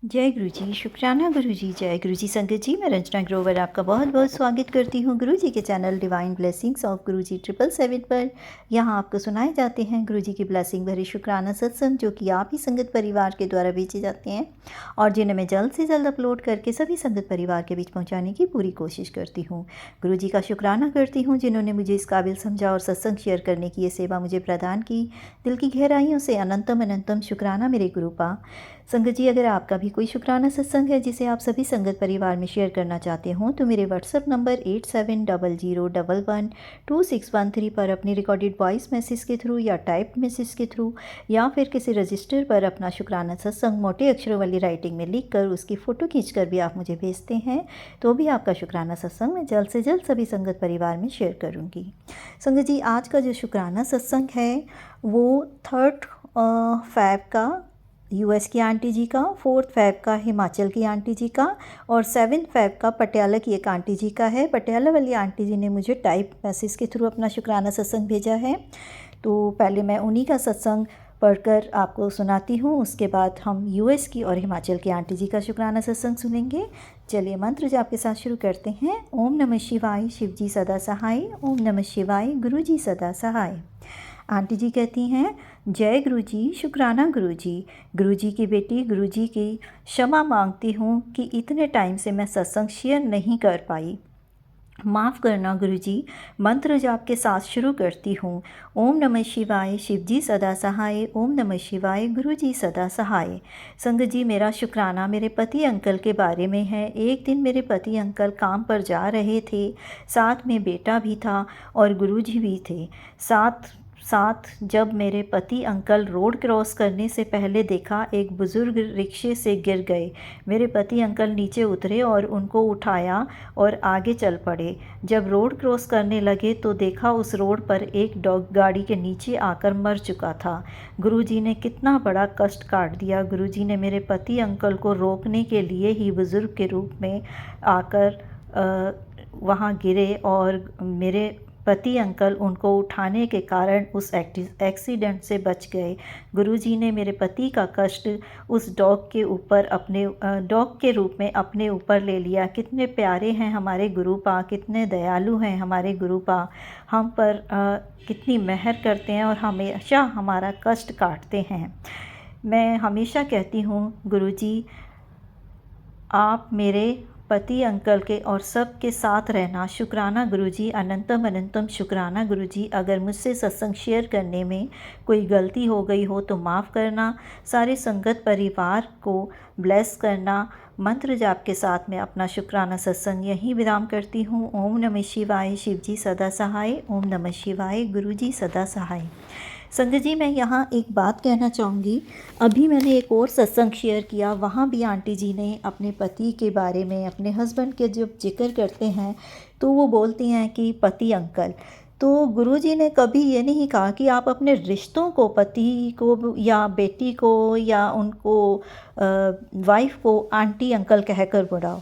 जय गुरु जी, शुक्राना गुरु जी, जय गुरु जी। संगत जी, मैं रंजना ग्रोवर आपका बहुत बहुत स्वागत करती हूँ गुरु जी के चैनल डिवाइन ब्लेसिंग्स ऑफ गुरु जी 777 पर। यहाँ आपको सुनाए जाते हैं गुरु जी की ब्लेसिंग भरे शुक्राना सत्संग, जो कि आप ही संगत परिवार के द्वारा भेजे जाते हैं और जिन्हें मैं जल्द से जल्द अपलोड करके सभी संगत परिवार के बीच पहुँचाने की पूरी कोशिश करती हूँ। गुरु जी का शुक्राना करती हूँ जिन्होंने मुझे इस काबिल समझा और सत्संग शेयर करने की ये सेवा मुझे प्रदान की। दिल की गहराइयों से अनंतम अनंतम शुक्राना मेरे गुरुपा। संगत जी, अगर आपका भी कोई शुक्राना सत्संग है जिसे आप सभी संगत परिवार में शेयर करना चाहते हो तो मेरे व्हाट्सएप नंबर 8700112613 पर अपनी रिकॉर्डेड वॉइस मैसेज के थ्रू या टाइप्ड मैसेज के थ्रू या फिर किसी रजिस्टर पर अपना शुक्राना सत्संग मोटे अक्षरों वाली राइटिंग में लिख कर उसकी फ़ोटो खींचकर भी आप मुझे भेजते हैं तो भी आपका शुक्राना सत्संग मैं जल्द से जल्द सभी संगत परिवार में शेयर करूँगी। संगत जी, आज का जो शुक्राना सत्संग है वो 3 फ़ैब का यूएस की आंटी जी का, 4 फ़ैब का हिमाचल की आंटी जी का और 7 फ़ैब का पटियाला की एक आंटी जी का है। पटियाला वाली आंटी जी ने मुझे टाइप मैसेज के थ्रू अपना शुक्राना सत्संग भेजा है, तो पहले मैं उन्हीं का सत्संग पढ़कर आपको सुनाती हूँ। उसके बाद हम यूएस की और हिमाचल की आंटी जी का शुक्राना सत्संग सुनेंगे। चलिए मंत्र जाप के साथ शुरू करते हैं। ओम नमः शिवाय, शिव जी सदा सहाय। ओम नमः शिवाय, गुरु जी सदा सहाय। आंटी जी कहती हैं, जय गुरु जी, शुक्राना गुरु जी की बेटी गुरु जी की क्षमा मांगती हूँ कि इतने टाइम से मैं सत्संग शेयर नहीं कर पाई। माफ़ करना गुरु जी। मंत्र जाप के साथ शुरू करती हूँ। ओम नमः शिवाय, शिव जी सदा सहाय। ओम नमः शिवाय, गुरु जी सदा सहाय। संगत जी, मेरा शुक्राना मेरे पति अंकल के बारे में है। एक दिन मेरे पति अंकल काम पर जा रहे थे, साथ में बेटा भी था और गुरु जी भी थे। साथ जब मेरे पति अंकल रोड क्रॉस करने से पहले देखा एक बुज़ुर्ग रिक्शे से गिर गए। मेरे पति अंकल नीचे उतरे और उनको उठाया और आगे चल पड़े। जब रोड क्रॉस करने लगे तो देखा उस रोड पर एक डॉग गाड़ी के नीचे आकर मर चुका था। गुरुजी ने कितना बड़ा कष्ट काट दिया। गुरुजी ने मेरे पति अंकल को रोकने के लिए ही बुज़ुर्ग के रूप में आकर वहाँ गिरे और मेरे पति अंकल उनको उठाने के कारण उस एक्सीडेंट से बच गए। गुरुजी ने मेरे पति का कष्ट उस डॉग के ऊपर डॉग के रूप में अपने ऊपर ले लिया। कितने प्यारे हैं हमारे गुरुपा, कितने दयालु हैं हमारे गुरुपा, हम पर कितनी मेहर करते हैं और हमेशा हमारा कष्ट काटते हैं। मैं हमेशा कहती हूँ गुरुजी, आप मेरे पति अंकल के और सब के साथ रहना। शुक्राना गुरुजी, अनंतम अनंतम शुक्राना गुरुजी। अगर मुझसे सत्संग शेयर करने में कोई गलती हो गई हो तो माफ़ करना। सारे संगत परिवार को ब्लेस करना। मंत्र जाप के साथ मैं अपना शुक्राना सत्संग यहीं विराम करती हूँ। ओम नमः शिवाय, शिव जी सदा सहाय। ओम नमः शिवाय, गुरु जी सदा सहाय। संगत जी, मैं यहाँ एक बात कहना चाहूँगी। अभी मैंने एक और सत्संग शेयर किया, वहाँ भी आंटी जी ने अपने पति के बारे में, अपने हस्बैंड के जब जिक्र करते हैं तो वो बोलती हैं कि पति अंकल। तो गुरुजी ने कभी ये नहीं कहा कि आप अपने रिश्तों को, पति को या बेटी को या उनको वाइफ को आंटी अंकल कहकर बुलाओ।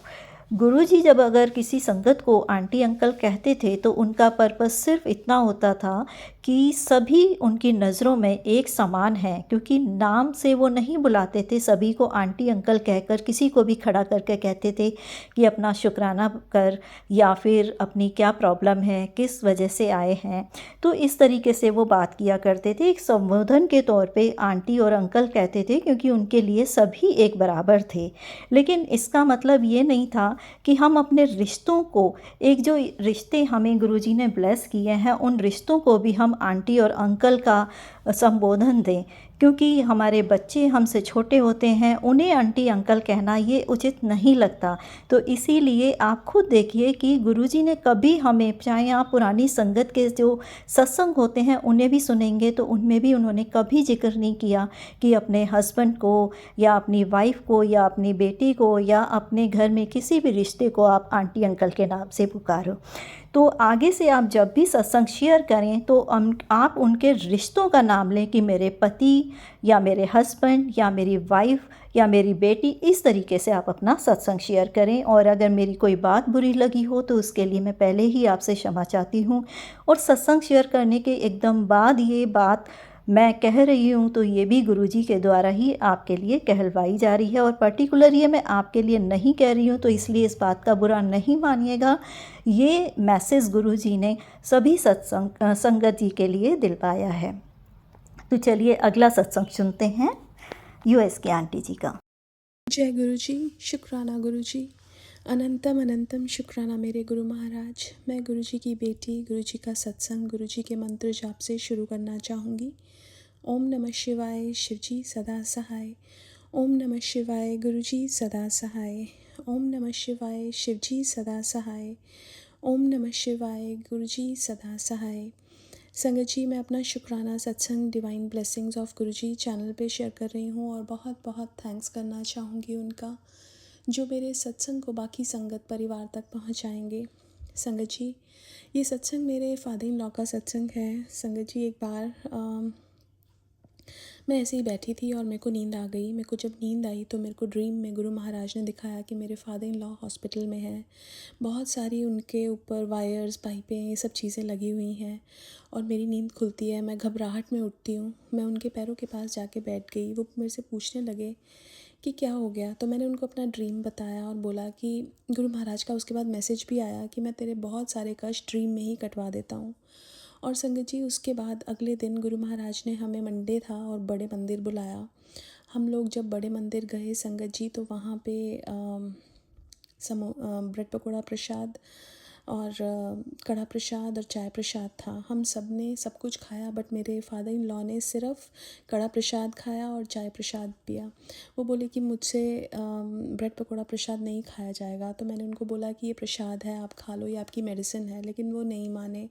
गुरुजी जब अगर किसी संगत को आंटी अंकल कहते थे तो उनका पर्पस सिर्फ इतना होता था कि सभी उनकी नज़रों में एक समान हैं, क्योंकि नाम से वो नहीं बुलाते थे। सभी को आंटी अंकल कहकर किसी को भी खड़ा करके कहते थे कि अपना शुक्राना कर या फिर अपनी क्या प्रॉब्लम है, किस वजह से आए हैं। तो इस तरीके से वो बात किया करते थे। एक संबोधन के तौर पे आंटी और अंकल कहते थे, क्योंकि उनके लिए सभी एक बराबर थे। लेकिन इसका मतलब ये नहीं था कि हम अपने रिश्तों को, एक जो रिश्ते हमें गुरुजी ने ब्लेस किए हैं, उन रिश्तों को भी हम आंटी और अंकल का संबोधन दें। क्योंकि हमारे बच्चे हमसे छोटे होते हैं, उन्हें आंटी अंकल कहना ये उचित नहीं लगता। तो इसीलिए आप खुद देखिए कि गुरुजी ने कभी हमें, चाहे आप पुरानी संगत के जो सत्संग होते हैं उन्हें भी सुनेंगे तो उनमें भी उन्होंने कभी जिक्र नहीं किया कि अपने हस्बैंड को या अपनी वाइफ को या अपनी बेटी को या अपने घर में किसी भी रिश्ते को आप आंटी अंकल के नाम से पुकारो। तो आगे से आप जब भी सत्संग शेयर करें तो आप उनके रिश्तों का नाम लें कि मेरे पति या मेरे हस्बैंड या मेरी वाइफ या मेरी बेटी, इस तरीके से आप अपना सत्संग शेयर करें। और अगर मेरी कोई बात बुरी लगी हो तो उसके लिए मैं पहले ही आपसे क्षमा चाहती हूँ। और सत्संग शेयर करने के एकदम बाद ये बात मैं कह रही हूँ तो ये भी गुरुजी के द्वारा ही आपके लिए कहलवाई जा रही है, और पर्टिकुलर ये मैं आपके लिए नहीं कह रही हूँ, तो इसलिए इस बात का बुरा नहीं मानिएगा। ये मैसेज गुरुजी ने सभी संगत जी के लिए दिलवाया है। तो चलिए अगला सत्संग सुनते हैं यूएस के आंटी जी का। जय गुरु जी, शुक्राना गुरु जी, अनंतम अनंतम शुक्राना मेरे गुरु महाराज। मैं गुरु जी की बेटी, गुरु जी का सत्संग, गुरु जी के मंत्र जाप से शुरू करना चाहूँगी। ओम नमः शिवाय, शिव जी सदा सहाय। ओम नमः शिवाय, गुरु जी सदा सहाय। ओम नमः शिवाय, शिव जी सदा सहाय। ओम नमः शिवाय, गुरु जी सदा सहाय। संगत जी, मैं अपना शुक्राना सत्संग divine blessings of Guruji channel पे शेयर कर रही हूँ और बहुत बहुत थैंक्स करना चाहूँगी उनका, जो मेरे सत्संग को बाकी संगत परिवार तक पहुँचाएंगे। संगत जी, ये सत्संग मेरे फादर इन लॉ का सत्संग है। संगत जी, एक बार मैं ऐसे ही बैठी थी और मेरे को नींद आ गई। मेरे को जब नींद आई तो मेरे को ड्रीम में गुरु महाराज ने दिखाया कि मेरे फादर इन लॉ हॉस्पिटल में हैं। बहुत सारी उनके ऊपर वायर्स, पाइपें, ये सब चीज़ें लगी हुई हैं और मेरी नींद खुलती है। मैं घबराहट में उठती हूँ। मैं उनके पैरों के पास जाके बैठ गई। वो मेरे से पूछने लगे कि क्या हो गया। तो मैंने उनको अपना ड्रीम बताया और बोला कि गुरु महाराज का उसके बाद मैसेज भी आया कि मैं तेरे बहुत सारे कष्ट ड्रीम में ही कटवा देता हूँ। और संगत जी, उसके बाद अगले दिन गुरु महाराज ने हमें, मंडे था और बड़े मंदिर बुलाया। हम लोग जब बड़े मंदिर गए संगत जी, तो वहाँ पे ब्रेड पकौड़ा प्रसाद और कढ़ा प्रसाद और चाय प्रसाद था। हम सब ने सब कुछ खाया, बट मेरे फादर इन लॉ ने सिर्फ कढ़ा प्रसाद खाया और चाय प्रसाद पिया। वो बोले कि मुझसे ब्रेड पकौड़ा प्रसाद नहीं खाया जाएगा। तो मैंने उनको बोला कि ये प्रसाद है, आप खा लो, ये आपकी मेडिसिन है, लेकिन वो नहीं माने।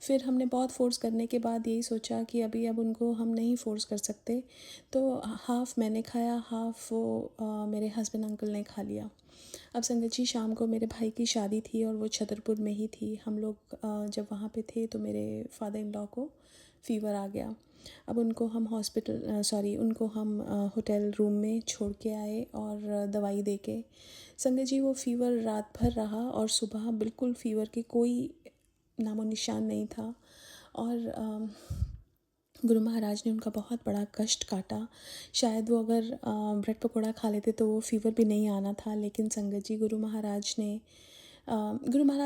फिर हमने बहुत फ़ोर्स करने के बाद यही सोचा कि अब उनको हम नहीं फ़ोर्स कर सकते। तो हाफ़ मैंने खाया, हाफ़ वो मेरे हस्बैंड अंकल ने खा लिया। अब संगत जी, शाम को मेरे भाई की शादी थी और वो छतरपुर में ही थी। हम लोग जब वहाँ पे थे तो मेरे फादर इन लॉ को फ़ीवर आ गया। अब उनको हम उनको हम होटल रूम में छोड़ के आए और दवाई दे के। संगत जी, वो फ़ीवर रात भर रहा और सुबह बिल्कुल फ़ीवर की कोई नामो निशान नहीं था। और गुरु महाराज ने उनका बहुत बड़ा कष्ट काटा। शायद वो अगर ब्रेड पकौड़ा खा लेते तो वो फ़ीवर भी नहीं आना था। लेकिन संगत जी, गुरु महाराज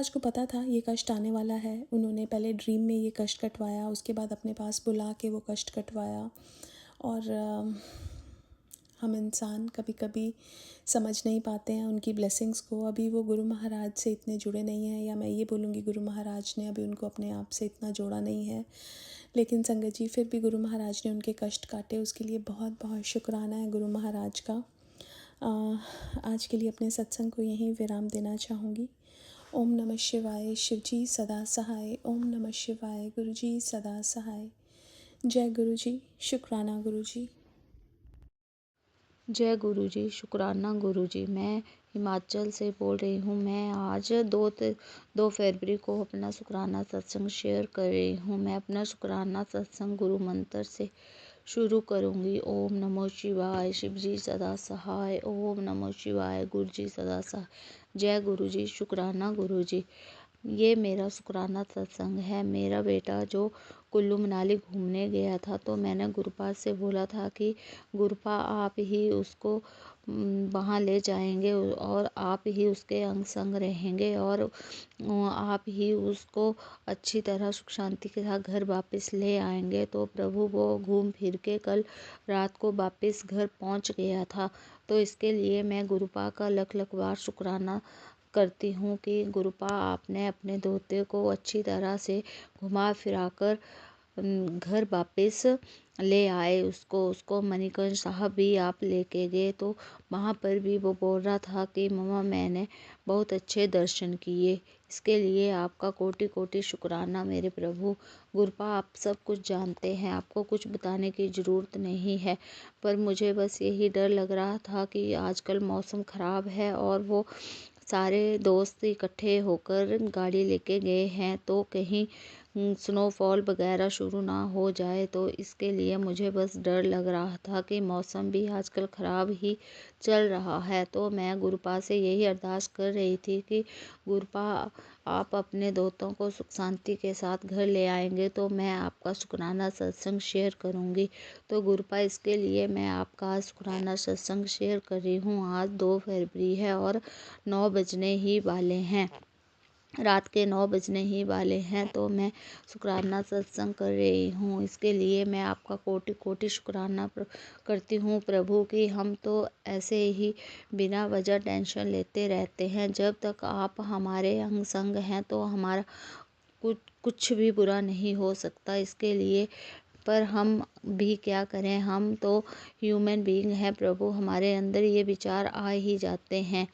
को पता था ये कष्ट आने वाला है। उन्होंने पहले ड्रीम में ये कष्ट कटवाया, उसके बाद अपने पास बुला के वो कष्ट कटवाया। और हम इंसान कभी कभी समझ नहीं पाते हैं उनकी ब्लेसिंग्स को। अभी वो गुरु महाराज से इतने जुड़े नहीं हैं, या मैं ये बोलूँगी गुरु महाराज ने अभी उनको अपने आप से इतना जोड़ा नहीं है। लेकिन संगत जी, फिर भी गुरु महाराज ने उनके कष्ट काटे, उसके लिए बहुत बहुत शुक्राना है गुरु महाराज का। आज के लिए अपने सत्संग को यहीं विराम देना चाहूँगी। ओम नमः शिवाय, शिव जी सदा सहाय। ओम नमः शिवाय, गुरु जी सदा सहाय। जय गुरु जी, शुक्राना गुरु जी। जय गुरु जी, शुक्राना गुरु जी। मैं हिमाचल से बोल रही हूँ। मैं आज 2 फरवरी को अपना शुक्राना सत्संग शेयर कर रही हूँ। मैं अपना शुक्राना सत्संग गुरु मंत्र से शुरू करूँगी। ओम नमो शिवाय, शिव जी सदा सहाय। ओम नमो शिवाय, गुरु जी सदा सहाय। जय गुरु जी, शुक्राना गुरु जी। ये मेरा शुक्राना सत्संग है। मेरा बेटा जो कुल्लू मनाली घूमने गया था, तो मैंने गुरुपा से बोला था कि गुरुपा आप ही उसको वहाँ ले जाएंगे और आप ही उसके अंग संग रहेंगे और आप ही उसको अच्छी तरह सुख शांति के साथ घर वापस ले आएंगे। तो प्रभु वो घूम फिर के कल रात को वापस घर पहुँच गया था। तो इसके लिए मैं गुरुपा का लख लख बार शुक्राना करती हूँ कि गुरुपा आपने अपने दोते को अच्छी तरह से घुमा फिरा कर घर वापस ले आए। उसको मणिकर्ण साहब भी आप लेके गए, तो वहाँ पर भी वो बोल रहा था कि मम्मा मैंने बहुत अच्छे दर्शन किए। इसके लिए आपका कोटि कोटि शुक्राना मेरे प्रभु। गुरुपा आप सब कुछ जानते हैं, आपको कुछ बताने की ज़रूरत नहीं है, पर मुझे बस यही डर लग रहा था कि आजकल मौसम ख़राब है और वो सारे दोस्त इकट्ठे होकर गाड़ी लेके गए हैं, तो कहीं स्नोफॉल वगैरह शुरू ना हो जाए, तो इसके लिए मुझे बस डर लग रहा था कि मौसम भी आजकल ख़राब ही चल रहा है। तो मैं गुरुपा से यही अरदास कर रही थी कि गुरुपा, आप अपने दोस्तों को सुख शांति के साथ घर ले आएंगे तो मैं आपका शुक्राना सत्संग शेयर करूंगी। तो गुरुपा, इसके लिए मैं आपका शुक्राना सत्संग शेयर कर रही हूँ। आज 2 फरवरी है और 9 बजने ही वाले हैं, रात के 9 बजने ही वाले हैं। तो मैं शुक्राना सत्संग कर रही हूँ। इसके लिए मैं आपका कोटि कोटि शुक्राना करती हूँ प्रभु कि हम तो ऐसे ही बिना वजह टेंशन लेते रहते हैं। जब तक आप हमारे अंग संग हैं तो हमारा कुछ भी बुरा नहीं हो सकता। इसके लिए पर हम भी क्या करें, हम तो ह्यूमन बीइंग हैं प्रभु, हमारे अंदर ये विचार आ ही जाते हैं।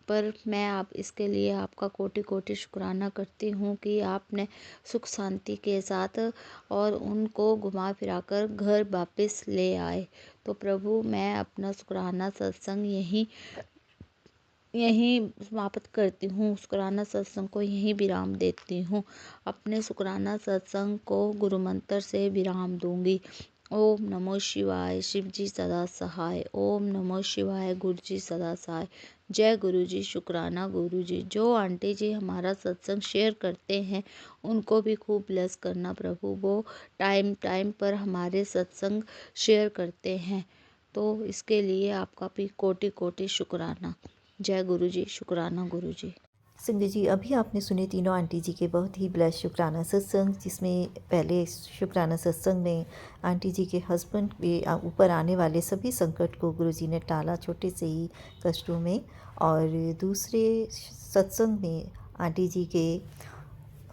पर मैं आप इसके लिए आपका कोटि कोटि शुक्राना करती हूँ कि आपने सुख शांति के साथ और उनको घुमा फिरा कर घर वापस ले आए। तो प्रभु, मैं अपना शुक्राना सत्संग यहीं समाप्त करती हूँ। शुक्राना सत्संग को यहीं विराम देती हूँ। अपने शुक्राना सत्संग को गुरु मंत्र से विराम दूंगी। ओम नमो शिवाय, शिव जी सदा सहाय। ओम नमो शिवाय, गुरु जी सदा सहाय। जय गुरु जी, शुक्राना गुरु जी। जो आंटी जी हमारा सत्संग शेयर करते हैं उनको भी खूब ब्लेस करना प्रभु। वो टाइम टाइम पर हमारे सत्संग शेयर करते हैं, तो इसके लिए आपका भी कोटि कोटि शुक्राना। जय गुरु जी, शुक्राना गुरु जी। संजय जी, अभी आपने सुने तीनों आंटी जी के बहुत ही ब्लेस शुक्राना सत्संग, जिसमें पहले शुक्राना सत्संग में आंटी जी के हस्बैंड के ऊपर आने वाले सभी संकट को गुरु जी ने टाला छोटे से ही कष्टों में, और दूसरे सत्संग में आंटी जी के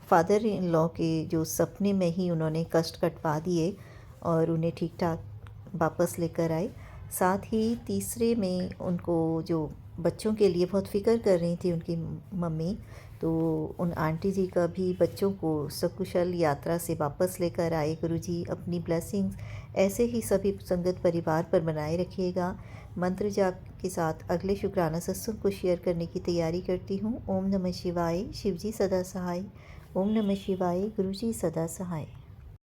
फादर इन लॉ के जो सपने में ही उन्होंने कष्ट कटवा दिए और उन्हें ठीक ठाक वापस लेकर आए। साथ ही तीसरे में उनको जो बच्चों के लिए बहुत फ़िक्र कर रही थी उनकी मम्मी, तो उन आंटी जी का भी बच्चों को सकुशल यात्रा से वापस लेकर आए। गुरुजी अपनी ब्लेसिंग्स ऐसे ही सभी संगत परिवार पर बनाए रखिएगा। मंत्र जाप के साथ अगले शुक्राना सत्संग को शेयर करने की तैयारी करती हूँ। ओम नमः शिवाय, शिवजी सदा सहाय। ओम नमः शिवाय, गुरुजी सदा सहाय।